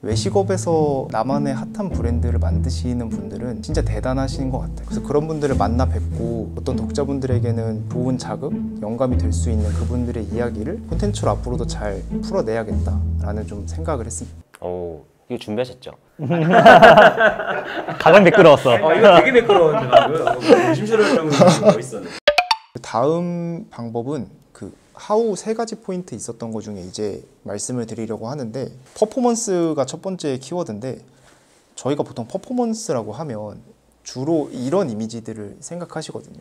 외식업에서 나만의 핫한 브랜드를 만드시는 분들은 진짜 대단하신 것 같아요. 그래서 그런 분들을 만나 뵙고 어떤 독자분들에게는 좋은 자극, 영감이 될 수 있는 그분들의 이야기를 콘텐츠로 앞으로도 잘 풀어내야겠다라는 좀 생각을 했습니다. 오, 이거 준비하셨죠? 가장 매끄러웠어. 이거 되게 매끄러운 대답이고요. 심술할 정도로 멋있었네. 다음 방법은 그 하우 세 가지 포인트 있었던 것 중에 이제 말씀을 드리려고 하는데, 퍼포먼스가 첫 번째 키워드인데, 저희가 보통 퍼포먼스라고 하면 주로 이런 이미지들을 생각하시거든요.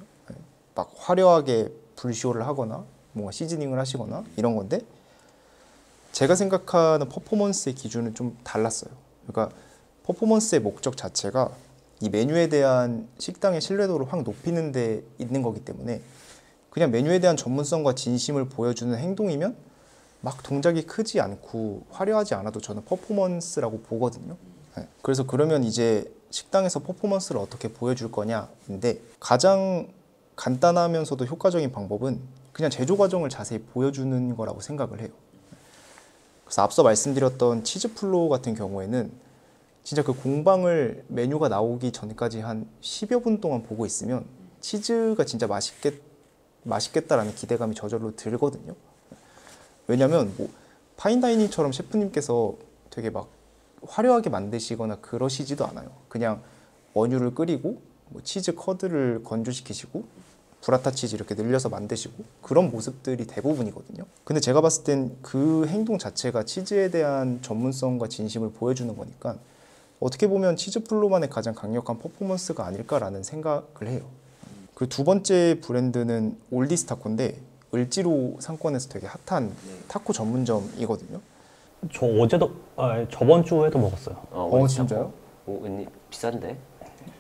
막 화려하게 불쇼를 하거나 뭔가 시즈닝을 하시거나 이런 건데, 제가 생각하는 퍼포먼스의 기준은 좀 달랐어요. 그러니까 퍼포먼스의 목적 자체가 이 메뉴에 대한 식당의 신뢰도를 확 높이는 데 있는 거기 때문에, 그냥 메뉴에 대한 전문성과 진심을 보여주는 행동이면 막 동작이 크지 않고 화려하지 않아도 저는 퍼포먼스라고 보거든요. 그래서 그러면 이제 식당에서 퍼포먼스를 어떻게 보여줄 거냐인데, 가장 간단하면서도 효과적인 방법은 그냥 제조 과정을 자세히 보여주는 거라고 생각을 해요. 그래서 앞서 말씀드렸던 치즈 플로우 같은 경우에는 진짜 그 공방을 메뉴가 나오기 전까지 한 10여 분 동안 보고 있으면 치즈가 진짜 맛있겠다라는 기대감이 저절로 들거든요. 왜냐면 뭐 파인다이닝처럼 셰프님께서 되게 막 화려하게 만드시거나 그러시지도 않아요. 그냥 원유를 끓이고 뭐 치즈 커드를 건조시키시고 브라타 치즈 이렇게 늘려서 만드시고 그런 모습들이 대부분이거든요. 근데 제가 봤을 땐 그 행동 자체가 치즈에 대한 전문성과 진심을 보여주는 거니까 어떻게 보면 치즈 플로만의 가장 강력한 퍼포먼스가 아닐까라는 생각을 해요. 그 두 번째 브랜드는 올디스 타코인데, 을지로 상권에서 되게 핫한 타코 전문점이거든요. 저 어제도 저번 주에도 먹었어요. 진짜요? 오, 웬일 비싼데?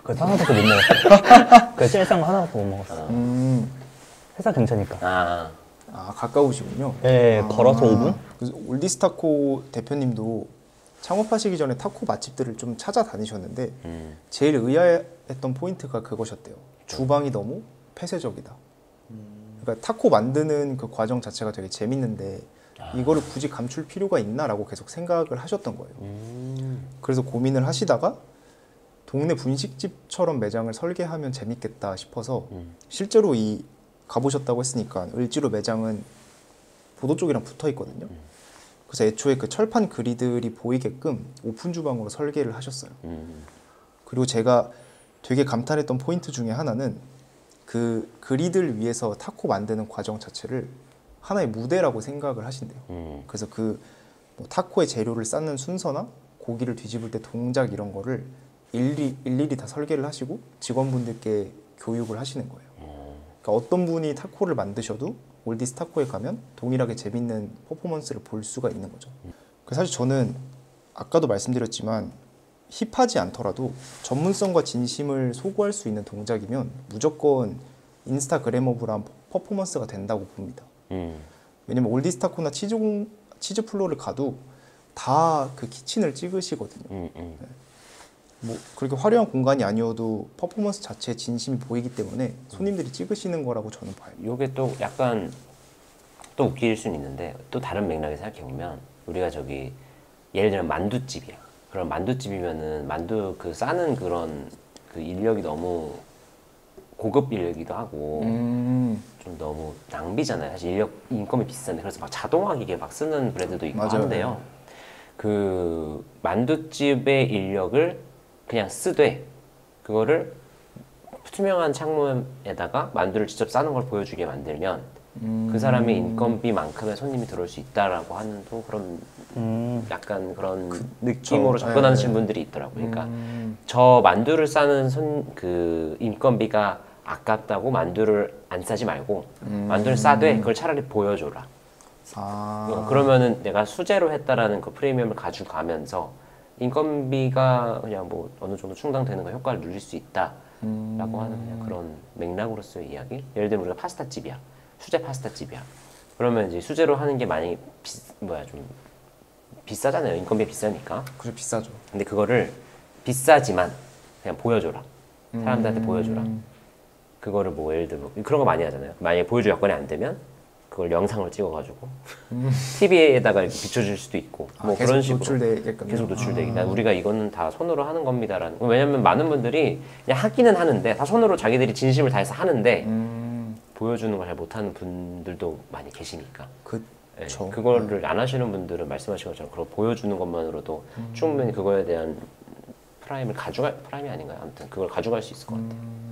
그 하나밖에 못 먹었어요. 그 젤상 하나밖에 못 먹었어요. 회사 근처니까. 가까우시군요. 네, 걸어서 5분? 그래서 올디스 타코 대표님도 창업하시기 전에 타코 맛집들을 좀 찾아다니셨는데 제일 의아했던 포인트가 그거셨대요. 주방이 너무 폐쇄적이다. 그러니까 타코 만드는 그 과정 자체가 되게 재밌는데 이거를 굳이 감출 필요가 있나라고 계속 생각을 하셨던 거예요. 그래서 고민을 하시다가 동네 분식집처럼 매장을 설계하면 재밌겠다 싶어서 실제로 이 가보셨다고 했으니까 을지로 매장은 보도 쪽이랑 붙어 있거든요. 그래서 애초에 그 철판 그리들이 보이게끔 오픈 주방으로 설계를 하셨어요. 그리고 제가 되게 감탄했던 포인트 중에 하나는 그 그리들 위에서 타코 만드는 과정 자체를 하나의 무대라고 생각을 하신대요. 그래서 그 뭐 타코의 재료를 쌓는 순서나 고기를 뒤집을 때 동작 이런 거를 일일이 다 설계를 하시고 직원분들께 교육을 하시는 거예요. 그러니까 어떤 분이 타코를 만드셔도 올디스 타코에 가면 동일하게 재밌는 퍼포먼스를 볼 수가 있는 거죠. 사실 저는 아까도 말씀드렸지만 힙하지 않더라도 전문성과 진심을 소구할 수 있는 동작이면 무조건 인스타그래머블한 퍼포먼스가 된다고 봅니다. 왜냐면 올디스 타코나 치즈 플로우를 가도 다 그 키친을 찍으시거든요. 뭐 그렇게 화려한 공간이 아니어도 퍼포먼스 자체에 진심이 보이기 때문에 손님들이 찍으시는 거라고 저는 봐요. 이게 또 약간 또 웃길 수는 있는데 또 다른 맥락에 생각해보면 우리가 저기 예를 들면 만두집이야. 그럼 만두집이면은 만두 그 싸는 그런 그 인력이 너무 고급 인력이기도 하고 좀 너무 낭비잖아요. 사실 인력 인건비 비싼데 그래서 막 자동화 기계 막 쓰는 브랜드도 있고 맞아요. 한데요. 그 만두집의 인력을 그냥 쓰되 그거를 투명한 창문에다가 만두를 직접 싸는 걸 보여주게 만들면 그 사람의 인건비만큼의 손님이 들어올 수 있다라고 하는 또 그런 약간 그런 느낌으로 접근하시는 분들이 있더라고요. 그러니까 저 만두를 싸는 그 인건비가 아깝다고 만두를 안 싸지 말고 만두를 싸되 그걸 차라리 보여줘라. 그러면은 내가 수제로 했다라는 그 프리미엄을 가지고 가면서 인건비가 그냥 뭐 어느 정도 충당되는 거 효과를 누릴 수 있다라고 하는 그냥 그런 맥락으로서의 이야기. 예를 들면 우리가 파스타집이야. 수제 파스타집이야. 그러면 이제 수제로 하는 게 많이 좀 비싸잖아요. 인건비 비싸니까. 그죠, 비싸죠. 근데 그거를 비싸지만 그냥 보여줘라. 사람들한테 보여줘라. 그거를 뭐 예를 들면 그런 거 많이 하잖아요. 만약에 보여줄 여건이 안 되면 그걸 영상을 찍어가지고 TV에다가 이렇게 비춰줄 수도 있고 뭐 계속 그런 식으로 노출되게끔. 계속 노출되게. 우리가 이거는 다 손으로 하는 겁니다라는. 왜냐면 많은 분들이 그냥 하기는 하는데 다 손으로 자기들이 진심을 다해서 하는데 보여주는 걸 잘 못하는 분들도 많이 계시니까. 네, 그쵸. 그거를 안 하시는 분들은 말씀하신 것처럼 그걸 보여주는 것만으로도 충분히 그거에 대한 프라임이 아닌가요? 아무튼 그걸 가져갈 수 있을 것 같아요.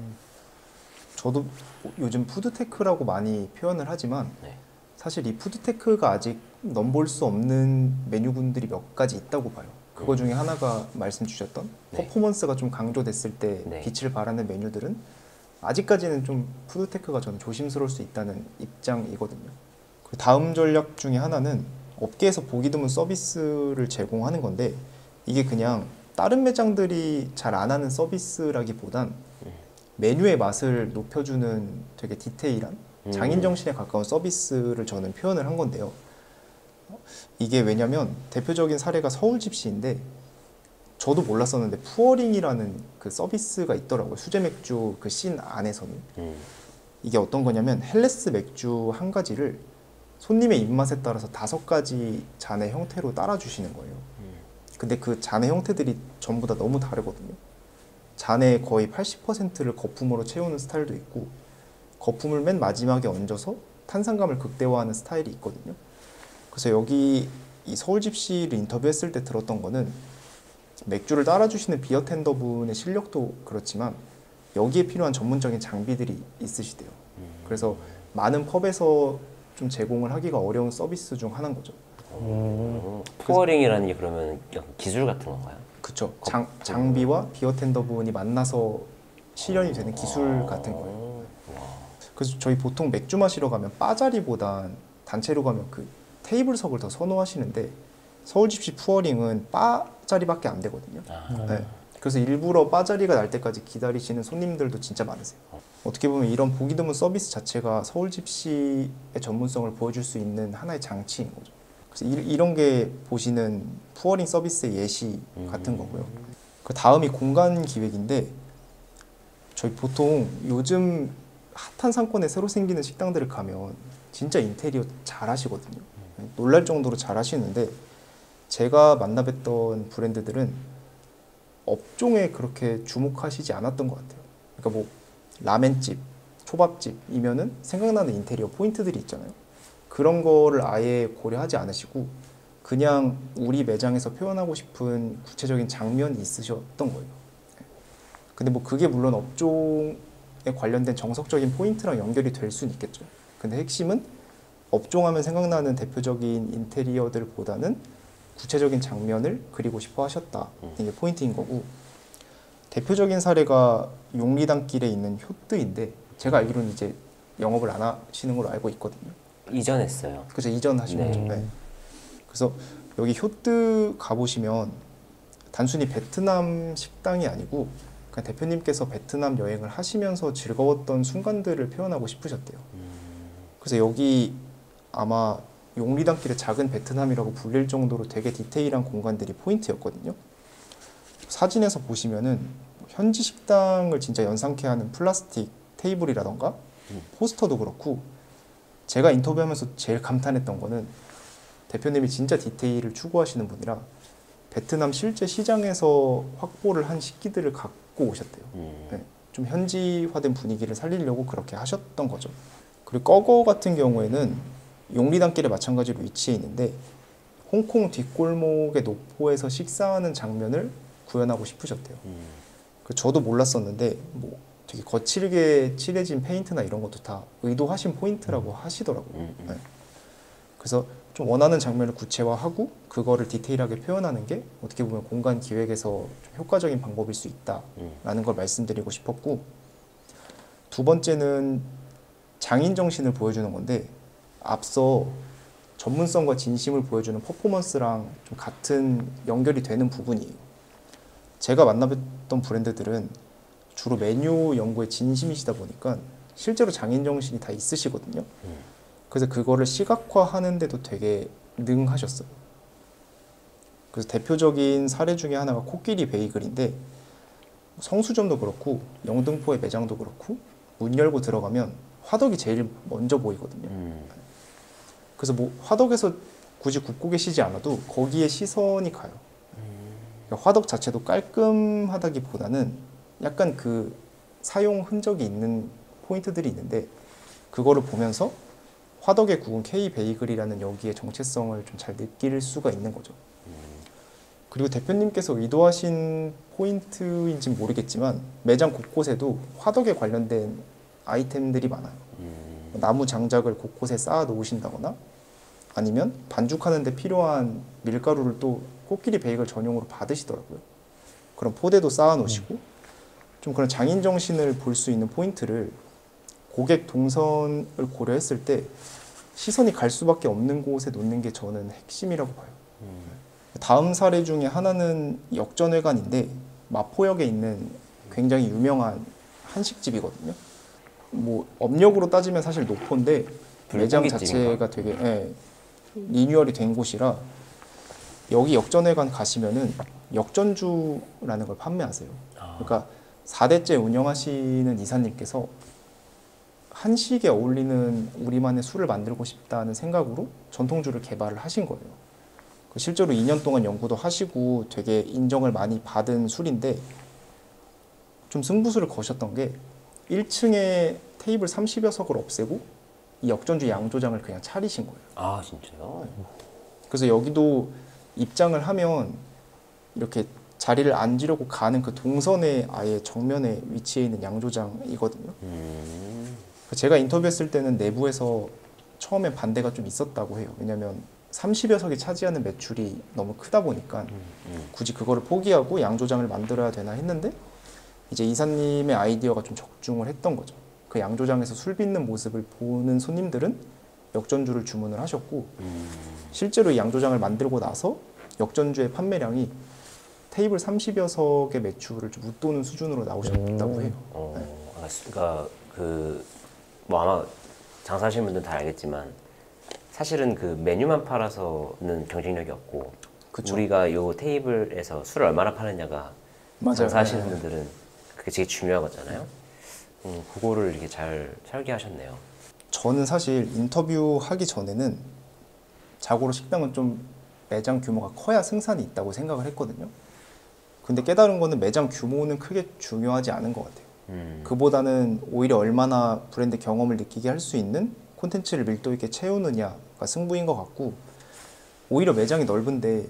저도 요즘 푸드테크라고 많이 표현을 하지만 네. 사실 이 푸드테크가 아직 넘볼 수 없는 메뉴군들이 몇 가지 있다고 봐요. 그거 중에 하나가 말씀 주셨던 네. 퍼포먼스가 좀 강조됐을 때 네. 빛을 발하는 메뉴들은 아직까지는 좀 푸드테크가 저는 조심스러울 수 있다는 입장이거든요. 그 다음 전략 중에 하나는 업계에서 보기 드문 서비스를 제공하는 건데 이게 그냥 다른 매장들이 잘 안 하는 서비스라기보단 메뉴의 맛을 높여주는 되게 디테일한 장인정신에 가까운 서비스를 저는 표현을 한 건데요. 이게 왜냐면 대표적인 사례가 서울집시인데 저도 몰랐었는데 푸어링이라는 그 서비스가 있더라고요. 수제 맥주 그 씬 안에서는. 이게 어떤 거냐면 헬레스 맥주 한 가지를 손님의 입맛에 따라서 5가지 잔의 형태로 따라주시는 거예요. 근데 그 잔의 형태들이 전부 다 너무 다르거든요. 잔의 거의 80%를 거품으로 채우는 스타일도 있고 거품을 맨 마지막에 얹어서 탄산감을 극대화하는 스타일이 있거든요. 그래서 여기 이 서울집시를 인터뷰했을 때 들었던 거는 맥주를 따라주시는 비어텐더 분의 실력도 그렇지만 여기에 필요한 전문적인 장비들이 있으시대요. 그래서 많은 펍에서 좀 제공을 하기가 어려운 서비스 중 하나인 거죠. 푸어링이라는 게 그러면 기술 같은 건가요? 그쵸. 장비와 비어텐더 분이 만나서 실현이 되는 기술 같은 거예요. 그래서 저희 보통 맥주 마시러 가면 바 자리보단 단체로 가면 그 테이블석을 더 선호하시는데 서울집시 푸어링은 바 자리밖에 안 되거든요. 네. 그래서 일부러 바 자리가 날 때까지 기다리시는 손님들도 진짜 많으세요. 어떻게 보면 이런 보기 드문 서비스 자체가 서울집시의 전문성을 보여줄 수 있는 하나의 장치인 거죠. 그래서 이런 게 보시는 푸어링 서비스의 예시 같은 거고요. 그 다음이 공간 기획인데 저희 보통 요즘 핫한 상권에 새로 생기는 식당들을 가면 진짜 인테리어 잘 하시거든요. 놀랄 정도로 잘 하시는데 제가 만나뵀던 브랜드들은 업종에 그렇게 주목하시지 않았던 것 같아요. 그러니까 뭐 라멘집, 초밥집이면은 생각나는 인테리어 포인트들이 있잖아요. 그런 거를 아예 고려하지 않으시고 그냥 우리 매장에서 표현하고 싶은 구체적인 장면이 있으셨던 거예요. 근데 뭐 그게 물론 업종에 관련된 정석적인 포인트랑 연결이 될 수는 있겠죠. 근데 핵심은 업종하면 생각나는 대표적인 인테리어들보다는 구체적인 장면을 그리고 싶어 하셨다. 이게 포인트인 거고 대표적인 사례가 용리단길에 있는 효뜨인데 제가 알기로는 이제 영업을 안 하시는 걸로 알고 있거든요. 이전했어요. 그죠, 이전 하신 거죠. 네. 그래서 여기 효뜨 가보시면 단순히 베트남 식당이 아니고 그냥 대표님께서 베트남 여행을 하시면서 즐거웠던 순간들을 표현하고 싶으셨대요. 그래서 여기 아마 용리단길의 작은 베트남이라고 불릴 정도로 되게 디테일한 공간들이 포인트였거든요. 사진에서 보시면은 현지 식당을 진짜 연상케 하는 플라스틱 테이블이라던가 포스터도 그렇고 제가 인터뷰하면서 제일 감탄했던 거는 대표님이 진짜 디테일을 추구하시는 분이라 베트남 실제 시장에서 확보를 한 식기들을 갖고 오셨대요. 네, 좀 현지화된 분위기를 살리려고 그렇게 하셨던 거죠. 그리고 꺼거 같은 경우에는 용리단길에 마찬가지로 위치해 있는데 홍콩 뒷골목의 노포에서 식사하는 장면을 구현하고 싶으셨대요. 저도 몰랐었는데 뭐 되게 거칠게 칠해진 페인트나 이런 것도 다 의도하신 포인트라고 하시더라고요. 네. 그래서 좀 원하는 장면을 구체화하고 그거를 디테일하게 표현하는 게 어떻게 보면 공간 기획에서 좀 효과적인 방법일 수 있다라는 걸 말씀드리고 싶었고 두 번째는 장인 정신을 보여주는 건데 앞서 전문성과 진심을 보여주는 퍼포먼스랑 좀 같은 연결이 되는 부분이에요. 제가 만나뵀던 브랜드들은 주로 메뉴 연구에 진심이시다 보니까 실제로 장인 정신이 다 있으시거든요. 그래서 그거를 시각화하는데도 되게 능하셨어요. 그래서 대표적인 사례 중에 하나가 코끼리 베이글인데 성수점도 그렇고 영등포의 매장도 그렇고 문 열고 들어가면 화덕이 제일 먼저 보이거든요. 그래서 뭐 화덕에서 굳이 굽고 계시지 않아도 거기에 시선이 가요. 그러니까 화덕 자체도 깔끔하다기보다는 약간 그 사용 흔적이 있는 포인트들이 있는데 그거를 보면서 화덕에 구운 K-베이글이라는 여기에 정체성을 좀 잘 느낄 수가 있는 거죠. 그리고 대표님께서 의도하신 포인트인지 모르겠지만 매장 곳곳에도 화덕에 관련된 아이템들이 많아요. 나무 장작을 곳곳에 쌓아 놓으신다거나 아니면 반죽하는 데 필요한 밀가루를 또 코끼리 베이글 전용으로 받으시더라고요. 그런 포대도 쌓아 놓으시고 좀 그런 장인 정신을 볼 수 있는 포인트를 고객 동선을 고려했을 때 시선이 갈 수밖에 없는 곳에 놓는 게 저는 핵심이라고 봐요. 다음 사례 중에 하나는 역전회관인데 마포역에 있는 굉장히 유명한 한식집이거든요. 뭐 업력으로 따지면 사실 노포인데 매장 자체가 되게 리뉴얼이 된 곳이라 여기 역전회관 가시면은 역전주라는 걸 판매하세요. 그러니까 4대째 운영하시는 이사님께서 한식에 어울리는 우리만의 술을 만들고 싶다는 생각으로 전통주를 개발을 하신 거예요. 실제로 2년 동안 연구도 하시고 되게 인정을 많이 받은 술인데 좀 승부수를 거셨던 게 1층에 테이블 30여 석을 없애고 이 역전주 양조장을 그냥 차리신 거예요. 아 진짜요? 그래서 여기도 입장을 하면 이렇게 자리를 앉으려고 가는 그 동선의 아예 정면에 위치해 있는 양조장이거든요. 제가 인터뷰했을 때는 내부에서 처음에 반대가 좀 있었다고 해요. 왜냐하면 30여 석이 차지하는 매출이 너무 크다 보니까 굳이 그거를 포기하고 양조장을 만들어야 되나 했는데 이제 이사님의 아이디어가 좀 적중을 했던 거죠. 그 양조장에서 술 빚는 모습을 보는 손님들은 역전주를 주문을 하셨고 실제로 이 양조장을 만들고 나서 역전주의 판매량이 테이블 30여 석의 매출을 좀 웃도는 수준으로 나오셨다고 해요. 그러니까 뭐 아마 장사하시는 분들은 다 알겠지만 사실은 그 메뉴만 팔아서는 경쟁력이 없고 그쵸. 우리가 요 테이블에서 술을 얼마나 파느냐가 맞아요. 장사하시는 분들은 그게 되게 중요한 거잖아요. 그거를 이렇게 잘 설계하셨네요. 저는 사실 인터뷰하기 전에는 자고로 식당은 좀 매장 규모가 커야 승산이 있다고 생각을 했거든요. 근데 깨달은 거는 매장 규모는 크게 중요하지 않은 것 같아요. 그보다는 오히려 얼마나 브랜드 경험을 느끼게 할 수 있는 콘텐츠를 밀도 있게 채우느냐가 승부인 것 같고 오히려 매장이 넓은데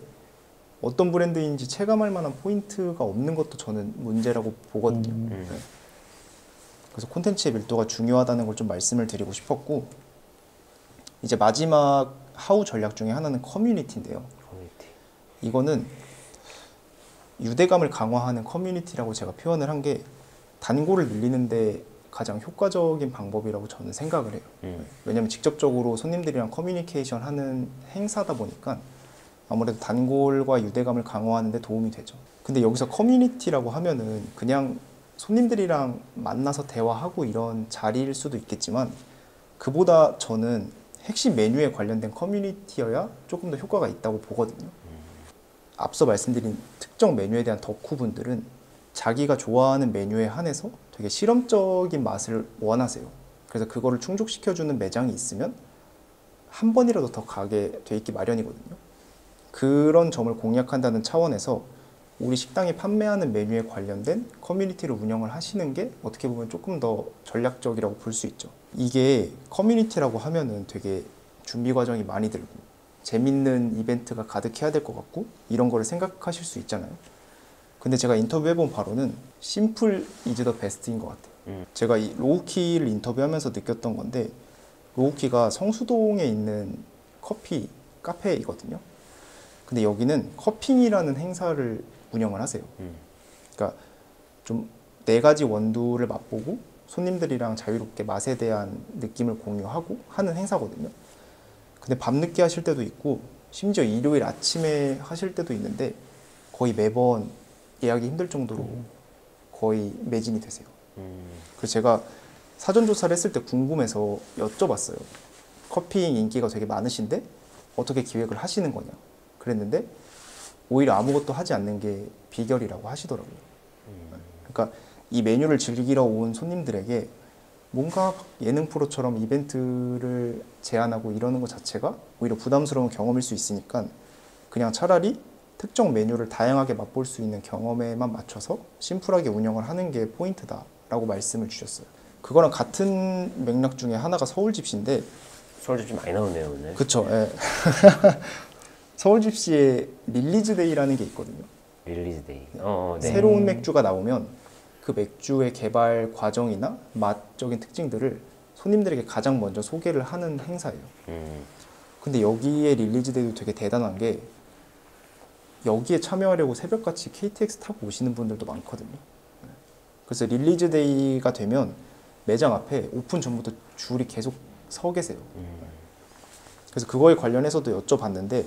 어떤 브랜드인지 체감할 만한 포인트가 없는 것도 저는 문제라고 보거든요. 네. 그래서 콘텐츠의 밀도가 중요하다는 걸 좀 말씀을 드리고 싶었고 이제 마지막 하우 전략 중에 하나는 커뮤니티인데요. 커뮤니티. 이거는 유대감을 강화하는 커뮤니티라고 제가 표현을 한 게 단골을 늘리는데 가장 효과적인 방법이라고 저는 생각을 해요. 왜냐하면 직접적으로 손님들이랑 커뮤니케이션 하는 행사다 보니까 아무래도 단골과 유대감을 강화하는 데 도움이 되죠. 근데 여기서 커뮤니티라고 하면은 그냥 손님들이랑 만나서 대화하고 이런 자리일 수도 있겠지만 그보다 저는 핵심 메뉴에 관련된 커뮤니티여야 조금 더 효과가 있다고 보거든요. 앞서 말씀드린 특정 메뉴에 대한 덕후분들은 자기가 좋아하는 메뉴에 한해서 되게 실험적인 맛을 원하세요. 그래서 그거를 충족시켜주는 매장이 있으면 한 번이라도 더 가게 돼 있기 마련이거든요. 그런 점을 공략한다는 차원에서 우리 식당이 판매하는 메뉴에 관련된 커뮤니티를 운영을 하시는 게 어떻게 보면 조금 더 전략적이라고 볼 수 있죠. 이게 커뮤니티라고 하면은 되게 준비 과정이 많이 들고 재밌는 이벤트가 가득해야 될 것 같고 이런 거를 생각하실 수 있잖아요. 근데 제가 인터뷰해본 바로는 심플 이즈 더 베스트인 것 같아요. 제가 이 로우키를 인터뷰하면서 느꼈던 건데 로우키가 성수동에 있는 커피 카페이거든요. 근데 여기는 커핑이라는 행사를 운영을 하세요. 그러니까 좀 4가지 원두를 맛보고 손님들이랑 자유롭게 맛에 대한 느낌을 공유하고 하는 행사거든요. 근데 밤늦게 하실 때도 있고 심지어 일요일 아침에 하실 때도 있는데 거의 매번 예약이 힘들 정도로 거의 매진이 되세요. 그래서 제가 사전조사를 했을 때 궁금해서 여쭤봤어요. 커피잉 인기가 되게 많으신데 어떻게 기획을 하시는 거냐 그랬는데 오히려 아무것도 하지 않는 게 비결이라고 하시더라고요. 그러니까 이 메뉴를 즐기러 온 손님들에게 뭔가 예능 프로처럼 이벤트를 제안하고 이러는 것 자체가 오히려 부담스러운 경험일 수 있으니까 그냥 차라리 특정 메뉴를 다양하게 맛볼 수 있는 경험에만 맞춰서 심플하게 운영을 하는 게 포인트다라고 말씀을 주셨어요. 그거랑 같은 맥락 중에 하나가 서울집시인데 서울집시 많이 나오네요 오늘. 그쵸. 예. 서울집시에 릴리즈데이라는 게 있거든요. 릴리즈데이. 네. 새로운 맥주가 나오면 그 맥주의 개발 과정이나 맛적인 특징들을 손님들에게 가장 먼저 소개를 하는 행사예요. 근데 여기에 릴리즈데이도 되게 대단한 게 여기에 참여하려고 새벽같이 KTX 타고 오시는 분들도 많거든요. 그래서 릴리즈데이가 되면 매장 앞에 오픈 전부터 줄이 계속 서 계세요. 그래서 그거에 관련해서도 여쭤봤는데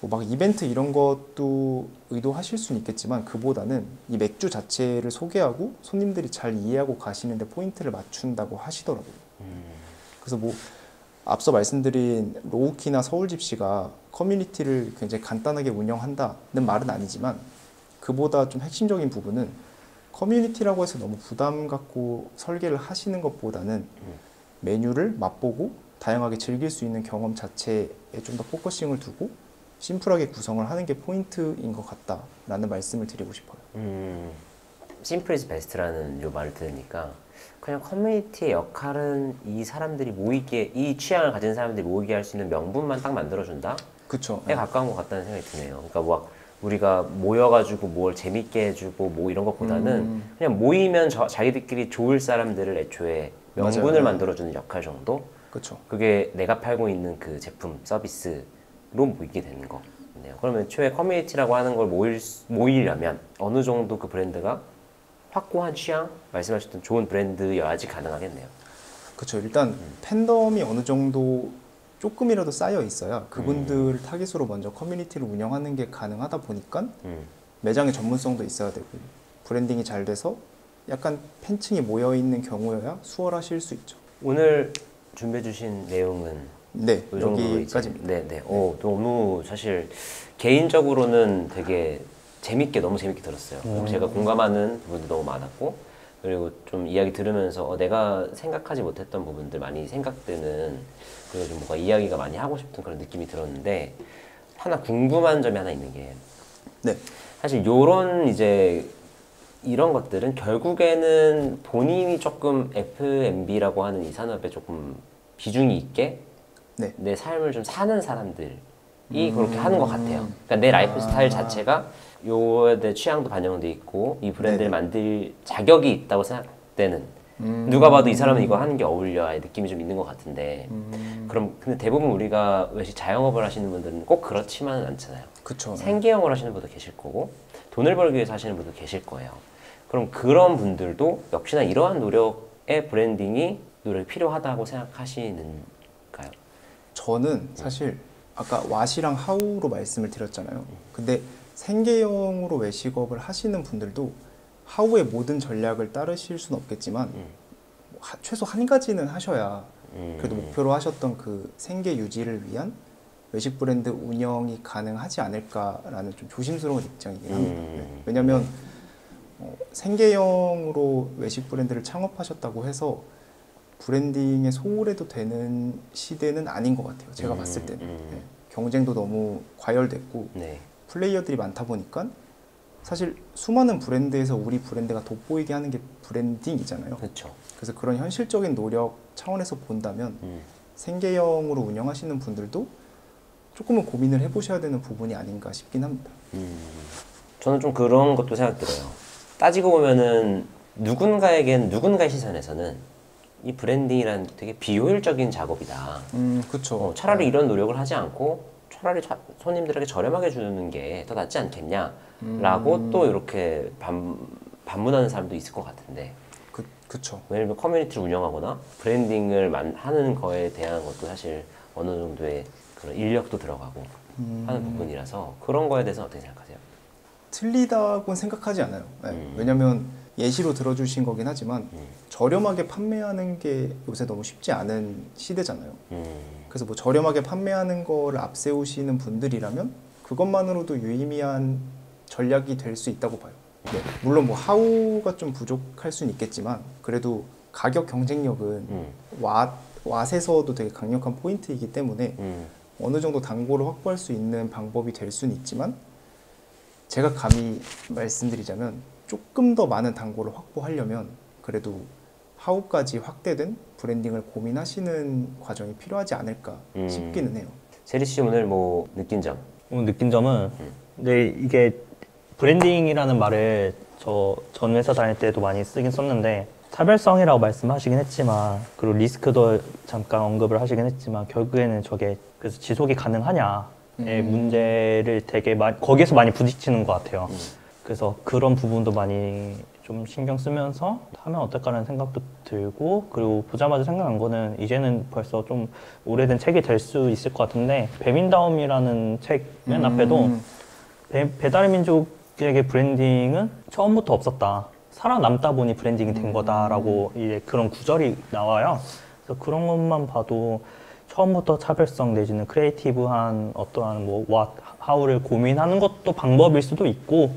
막 이벤트 이런 것도 의도하실 수는 있겠지만 그보다는 이 맥주 자체를 소개하고 손님들이 잘 이해하고 가시는데 포인트를 맞춘다고 하시더라고요. 그래서 뭐 앞서 말씀드린 로우키나 서울집시가 커뮤니티를 굉장히 간단하게 운영한다는 말은 아니지만 그보다 좀 핵심적인 부분은 커뮤니티라고 해서 너무 부담 갖고 설계를 하시는 것보다는 메뉴를 맛보고 다양하게 즐길 수 있는 경험 자체에 좀 더 포커싱을 두고 심플하게 구성을 하는 게 포인트인 것 같다라는 말씀을 드리고 싶어요. 심플 이즈 베스트라는 요 말을 들으니까 그냥 커뮤니티의 역할은 이 사람들이 모이게, 이 취향을 가진 사람들이 모이게 할 수 있는 명분만 딱 만들어준다? 그쵸. 에 가까운 것 같다는 생각이 드네요. 그러니까 뭐 우리가 모여가지고 뭘 재밌게 해주고 뭐 이런 것보다는 그냥 모이면 자기들끼리 좋을 사람들을 애초에 명분을 맞아요. 만들어주는 역할 정도? 그쵸. 그게 내가 팔고 있는 그 제품, 서비스로 모이게 되는 거네요. 그러면 애초에 커뮤니티라고 하는 걸 모이려면 어느 정도 그 브랜드가 확고한 취향? 말씀하셨던 좋은 브랜드여야지 가능하겠네요. 그쵸. 일단 팬덤이 어느 정도 조금이라도 쌓여 있어야 그분들을 타깃으로 먼저 커뮤니티를 운영하는 게 가능하다 보니까 매장의 전문성도 있어야 되고 브랜딩이 잘 돼서 약간 팬층이 모여있는 경우여야 수월하실 수 있죠. 오늘 준비해 주신 내용은 네, 이 정도로 여기까지입니다. 네. 너무 사실 개인적으로는 되게 너무 재밌게 들었어요. 제가 공감하는 부분도 너무 많았고, 그리고 좀 이야기 들으면서 내가 생각하지 못했던 부분들 많이 생각되는, 그리고 좀 뭔가 이야기가 많이 하고 싶은 그런 느낌이 들었는데, 하나 궁금한 점이 하나 있는 게, 네. 사실 이런 것들은 결국에는 본인이 조금 F&B라고 하는 이 산업에 조금 비중이 있게 네. 내 삶을 좀 사는 사람들이 그렇게 하는 것 같아요. 그러니까 내 라이프 스타일 자체가 요에 대해 취향도 반영돼 있고 이 브랜드를 만들 자격이 있다고 생각되는 누가 봐도 이 사람은 이거 하는 게 어울려의 느낌이 좀 있는 것 같은데 그럼 근데 대부분 우리가 외식 자영업을 하시는 분들은 꼭 그렇지만은 않잖아요. 그쵸. 생계형을 하시는 분도 계실 거고 돈을 벌기 위해서 하시는 분도 계실 거예요. 그럼 그런 분들도 역시나 이러한 노력의 노력이 필요하다고 생각하시는가요? 저는 사실 아까 왓이랑 하우로 말씀을 드렸잖아요. 근데 생계형으로 외식업을 하시는 분들도 하우의 모든 전략을 따르실 수는 없겠지만 최소 한 가지는 하셔야 그래도 목표로 하셨던 그 생계 유지를 위한 외식 브랜드 운영이 가능하지 않을까라는 좀 조심스러운 입장이긴 합니다. 네. 왜냐하면 생계형으로 외식 브랜드를 창업하셨다고 해서 브랜딩에 소홀해도 되는 시대는 아닌 것 같아요. 제가 봤을 때는. 네. 경쟁도 너무 과열됐고 네. 플레이어들이 많다 보니까 사실 수많은 브랜드에서 우리 브랜드가 돋보이게 하는 게 브랜딩이잖아요. 그렇죠. 그래서 그런 현실적인 노력 차원에서 본다면 생계형으로 운영하시는 분들도 조금은 고민을 해보셔야 되는 부분이 아닌가 싶긴 합니다. 저는 좀 그런 것도 생각들어요. 따지고 보면은 누군가의 시선에서는 이 브랜딩이란 되게 비효율적인 작업이다. 그렇죠. 차라리 이런 노력을 하지 않고 차라리 손님들에게 저렴하게 주는 게 더 낫지 않겠냐라고 또 이렇게 반문하는 사람도 있을 것 같은데. 그렇죠. 왜냐면 커뮤니티를 운영하거나 브랜딩을 하는 거에 대한 것도 사실 어느 정도의 그런 인력도 들어가고 하는 부분이라서 그런 거에 대해서는 어떻게 생각하세요? 틀리다고는 생각하지 않아요. 네. 왜냐하면 예시로 들어주신 거긴 하지만 저렴하게 판매하는 게 요새 너무 쉽지 않은 시대잖아요. 그래서 뭐 저렴하게 판매하는 거를 앞세우시는 분들이라면 그것만으로도 유의미한 전략이 될 수 있다고 봐요. 네. 물론 뭐 하우가 좀 부족할 수는 있겠지만 그래도 가격 경쟁력은 왓에서도 되게 강력한 포인트이기 때문에 어느 정도 단골을 확보할 수 있는 방법이 될 수는 있지만 제가 감히 말씀드리자면 조금 더 많은 단골을 확보하려면 그래도 하우까지 확대된 브랜딩을 고민하시는 과정이 필요하지 않을까 싶기는 해요. 세리 씨 오늘 뭐 느낀 점? 오늘 느낀 점은 근데 이게 브랜딩이라는 말을 저 전 회사 다닐 때도 많이 쓰긴 썼는데 차별성이라고 말씀하시긴 했지만 그리고 리스크도 잠깐 언급을 하시긴 했지만 결국에는 저게 그래서 지속이 가능하냐의 문제를 되게 거기에서 많이 부딪히는 것 같아요. 그래서 그런 부분도 많이 좀 신경 쓰면서 하면 어떨까라는 생각도 들고 그리고 보자마자 생각난 거는 이제는 벌써 좀 오래된 책이 될 수 있을 것 같은데 배민다움이라는 책 맨 앞에도 배달의 민족에게 브랜딩은 처음부터 없었다. 살아남다 보니 브랜딩이 된 거다라고 이제 그런 구절이 나와요. 그래서 그런 것만 봐도 처음부터 차별성 내지는 크리에이티브한 어떠한 뭐 what, how를 고민하는 것도 방법일 수도 있고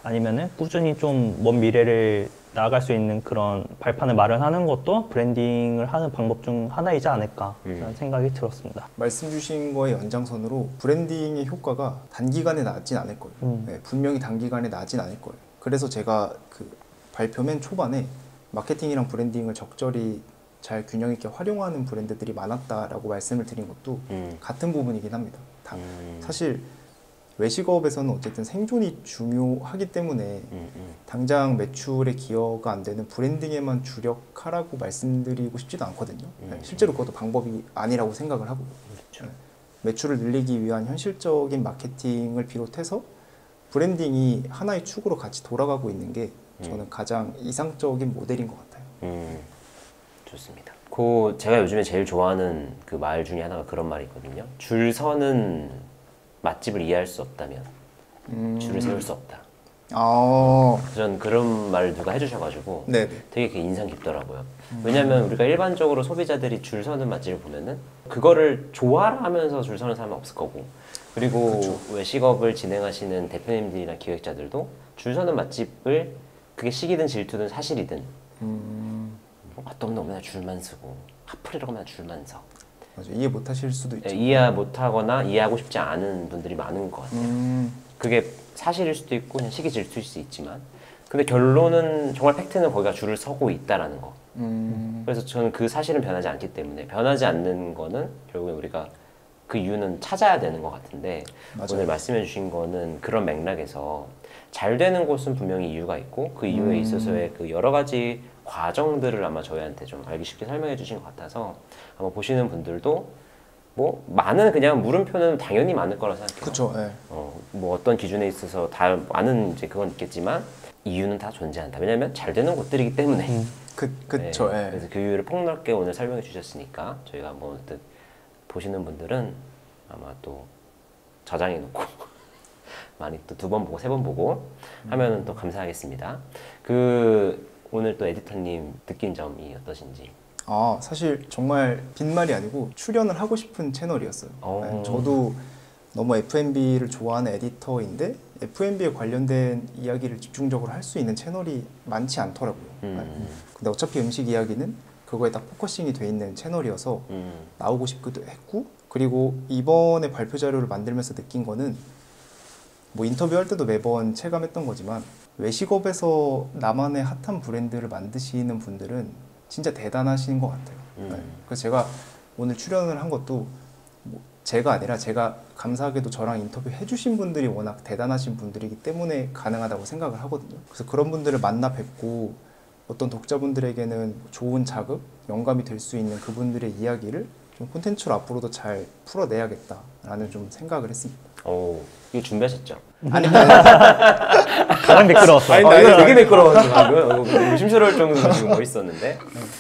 아니면은 꾸준히 좀 먼 미래를 나아갈 수 있는 그런 발판을 마련하는 것도 브랜딩을 하는 방법 중 하나이지 않을까라는 생각이 들었습니다. 말씀 주신 거의 연장선으로 브랜딩의 효과가 단기간에 나진 않을 거예요. 네, 분명히 단기간에 나진 않을 거예요. 그래서 제가 그 발표 맨 초반에 마케팅이랑 브랜딩을 적절히 잘 균형 있게 활용하는 브랜드들이 많았다라고 말씀을 드린 것도 같은 부분이긴 합니다. 사실 외식업에서는 어쨌든 생존이 중요하기 때문에 당장 매출에 기여가 안 되는 브랜딩에만 주력하라고 말씀드리고 싶지도 않거든요. 실제로 그것도 방법이 아니라고 생각을 하고 매출을 늘리기 위한 현실적인 마케팅을 비롯해서 브랜딩이 하나의 축으로 같이 돌아가고 있는 게 저는 가장 이상적인 모델인 것 같아요. 좋습니다. 제가 요즘에 제일 좋아하는 그 말 중에 하나가 그런 말이 있거든요. 줄 서는 맛집을 이해할 수 없다면 줄을 세울 수 없다. 전 그런 말 누가 해주셔가지고 네네. 되게 인상 깊더라고요. 왜냐면 우리가 일반적으로 소비자들이 줄 서는 맛집을 보면은 그거를 좋아하면서 줄 서는 사람은 없을 거고 그리고 그쵸. 외식업을 진행하시는 대표님들이나 기획자들도 줄 서는 맛집을 그게 시기든 질투든 사실이든 맛도 없는 맨날 줄만 서고 핫플이라고 맨날 줄만 서 맞아, 이해 못 하실 수도 있죠. 이해 못 하거나 이해하고 싶지 않은 분들이 많은 것 같아요. 그게 사실일 수도 있고 그냥 시기 질투일 수 있지만 근데 결론은 정말 팩트는 거기가 줄을 서고 있다라는 거. 그래서 저는 그 사실은 변하지 않기 때문에 변하지 않는 거는 결국에 우리가 그 이유는 찾아야 되는 것 같은데 맞아요. 오늘 말씀해 주신 거는 그런 맥락에서 잘 되는 곳은 분명히 이유가 있고 그 이유에 있어서의 그 여러 가지 과정들을 아마 저희한테 좀 알기 쉽게 설명해 주신 것 같아서 아마 보시는 분들도 뭐 많은 그냥 물음표는 당연히 많을 거라 생각해요. 그렇죠. 네. 뭐 어떤 기준에 있어서 다 많은 이제 그건 있겠지만 이유는 다 존재한다. 왜냐하면 잘 되는 곳들이기 때문에. 그렇죠. 네. 그래서 그 이유를 폭넓게 오늘 설명해 주셨으니까 저희가 뭐 보시는 분들은 아마 또 저장해 놓고 많이 또 2번 보고 3번 보고 하면은 또 감사하겠습니다. 오늘 또 에디터님 느낀 점이 어떠신지? 사실 정말 빈말이 아니고 출연을 하고 싶은 채널이었어요. 네, 저도 너무 F&B를 좋아하는 에디터인데 F&B에 관련된 이야기를 집중적으로 할 수 있는 채널이 많지 않더라고요. 근데 어차피 음식 이야기는 그거에 딱 포커싱이 돼 있는 채널이어서 나오고 싶기도 했고 그리고 이번에 발표 자료를 만들면서 느낀 거는 뭐 인터뷰할 때도 매번 체감했던 거지만 외식업에서 나만의 핫한 브랜드를 만드시는 분들은 진짜 대단하신 것 같아요. 네. 그래서 제가 오늘 출연을 한 것도 뭐 제가 아니라 제가 감사하게도 저랑 인터뷰 해주신 분들이 워낙 대단하신 분들이기 때문에 가능하다고 생각을 하거든요. 그래서 그런 분들을 만나 뵙고 어떤 독자분들에게는 좋은 자극, 영감이 될 수 있는 그분들의 이야기를 좀 콘텐츠로 앞으로도 잘 풀어내야겠다라는 좀 생각을 했습니다. 이거 준비하셨죠? 아니 가장 매끄러웠어요. 이거 되게 매끄러워가지고 의심스러울 정도로 지금 멋있었는데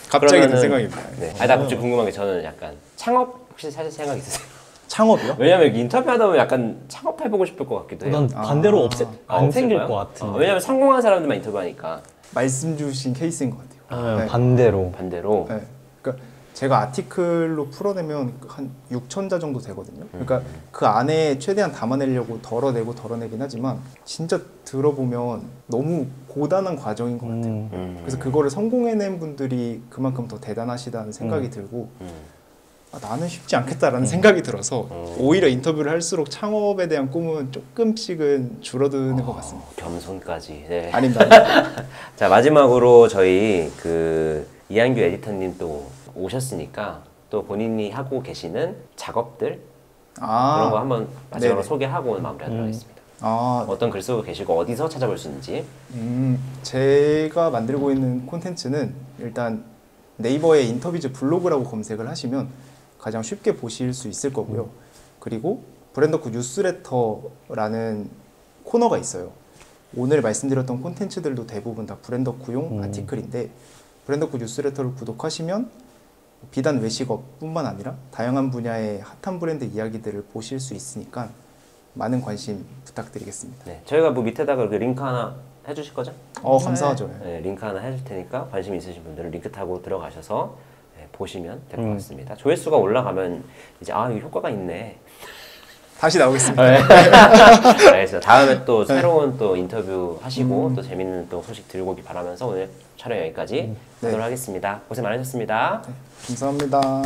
갑자기 든 생각입니다. 네. 나 갑자기 궁금한 게 저는 약간 창업 혹시 사실 생각 있으세요? 창업이요? 왜냐면 인터뷰하다 보면 약간 창업해보고 싶을 것 같기도 해요. 난 반대로 안 생길 없을까요? 것 같은데. 왜냐면 성공한 사람들만 인터뷰하니까 말씀 주신 케이스인 것 같아요. 반대로. 반대로. 네. 그러니까 제가 아티클로 풀어내면 한 6,000자 정도 되거든요. 그러니까 그 안에 최대한 담아내려고 덜어내긴 하지만 진짜 들어보면 너무 고단한 과정인 것 같아요. 그래서 그거를 성공해낸 분들이 그만큼 더 대단하시다는 생각이 들고 아, 나는 쉽지 않겠다라는 생각이 들어서 오히려 인터뷰를 할수록 창업에 대한 꿈은 조금씩은 줄어드는 것 같습니다. 겸손까지. 네. 아닙니다. 자, 마지막으로 저희 그 이한규 에디터님 또 오셨으니까 또 본인이 하고 계시는 작업들 그런 거 한번 마지막으로 네네. 소개하고 마무리하도록 하겠습니다. 어떤 글 쓰고 계시고 어디서 찾아볼 수 있는지. 제가 만들고 있는 콘텐츠는 일단 네이버에 인터뷰즈 블로그라고 검색을 하시면 가장 쉽게 보실 수 있을 거고요. 그리고 브랜더쿠 뉴스레터라는 코너가 있어요. 오늘 말씀드렸던 콘텐츠들도 대부분 다 브랜더쿠용 아티클인데 브랜더쿠 뉴스레터를 구독하시면 비단 외식업뿐만 아니라 다양한 분야의 핫한 브랜드 이야기들을 보실 수 있으니까 많은 관심 부탁드리겠습니다. 네, 저희가 뭐 밑에다가 그 링크 하나 해주실 거죠? 감사하죠. 네, 링크 하나 해줄 테니까 관심 있으신 분들은 링크 타고 들어가셔서 네, 보시면 될 것 같습니다. 조회수가 올라가면 이제 아 이거 효과가 있네. 다시 나오겠습니다. 알겠습니다. 다음에 또 새로운 또 인터뷰 하시고 또 재밌는 또 소식 들고 오기 바라면서 오늘 촬영 여기까지 하도록 하겠습니다. 고생 많으셨습니다. 감사합니다.